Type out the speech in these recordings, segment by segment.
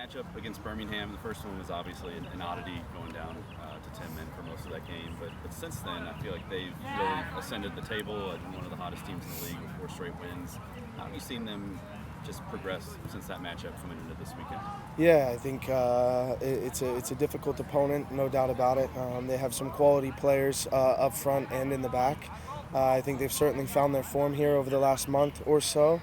matchup against Birmingham, the first one was obviously an oddity going down to 10 men for most of that game. But since then, I feel like they've really ascended the table and one of the hottest teams in the league with 4 straight wins. How have you seen them just progress since that matchup coming into this weekend? Yeah, I think it's a difficult opponent, no doubt about it. They have some quality players up front and in the back. I think they've certainly found their form here over the last month or so.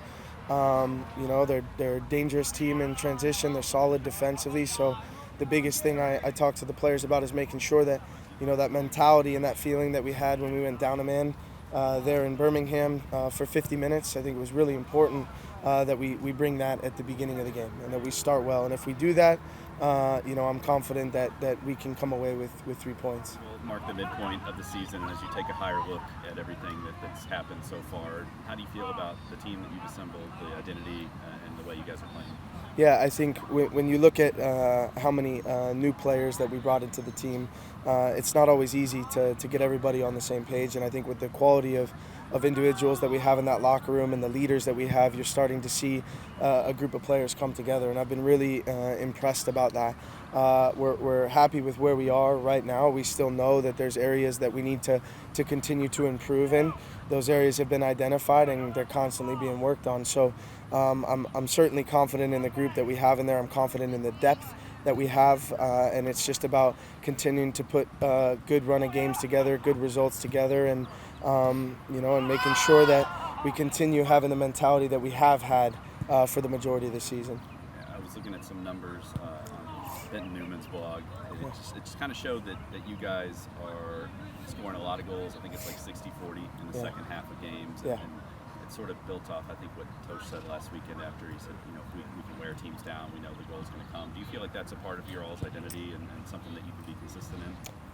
They're a dangerous team in transition. They're solid defensively. So the biggest thing I talk to the players about is making sure that that mentality and that feeling that we had when we went down a man there in Birmingham for 50 minutes. I think it was really important that we bring that at the beginning of the game and that we start well. And if we do that, I'm confident that we can come away with 3 points. We'll mark the midpoint of the season, and as you take a higher look at everything that's happened so far, how do you feel about the team that you've assembled, the identity, and the way you guys are playing? Yeah, I think when you look at how many new players that we brought into the team, it's not always easy to get everybody on the same page. And I think with the quality of individuals that we have in that locker room and the leaders that we have, you're starting to see a group of players come together. And I've been really impressed about that. We're happy with where we are right now. We still know that there's areas that we need to continue to improve in. Those areas have been identified and they're constantly being worked on. So I'm certainly confident in the group that we have in there. I'm confident in the depth that we have, and it's just about continuing to put good run of games together, good results together, and and making sure that we continue having the mentality that we have had for the majority of the season. Yeah, I was looking at some numbers on Benton Newman's blog. It just kind of showed that you guys are scoring a lot of goals. I think it's like 60-40 in the second half of games. Yeah. And it sort of built off, I think, what Tosh said last weekend after he said, if we can wear teams down, we know the goal's going to come. Do you feel like that's a part of your all's identity and something that you can be consistent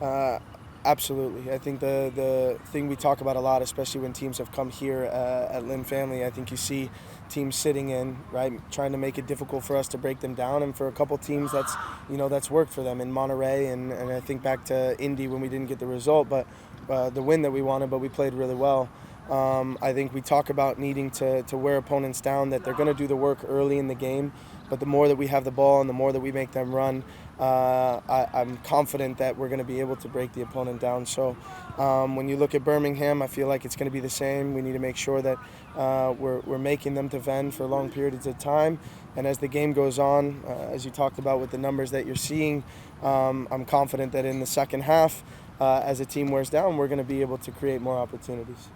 in? Absolutely. I think the thing we talk about a lot, especially when teams have come here at Lynn Family, I think you see teams sitting in, right, trying to make it difficult for us to break them down. And for a couple teams, that's worked for them in Monterey, and I think back to Indy when we didn't get the result, but the win that we wanted, but we played really well. I think we talk about needing to wear opponents down, that they're going to do the work early in the game, but the more that we have the ball and the more that we make them run, I'm confident that we're going to be able to break the opponent down. So when you look at Birmingham, I feel like it's going to be the same. We need to make sure that we're making them defend for long periods of time. And as the game goes on, as you talked about with the numbers that you're seeing, I'm confident that in the second half, as the team wears down, we're going to be able to create more opportunities.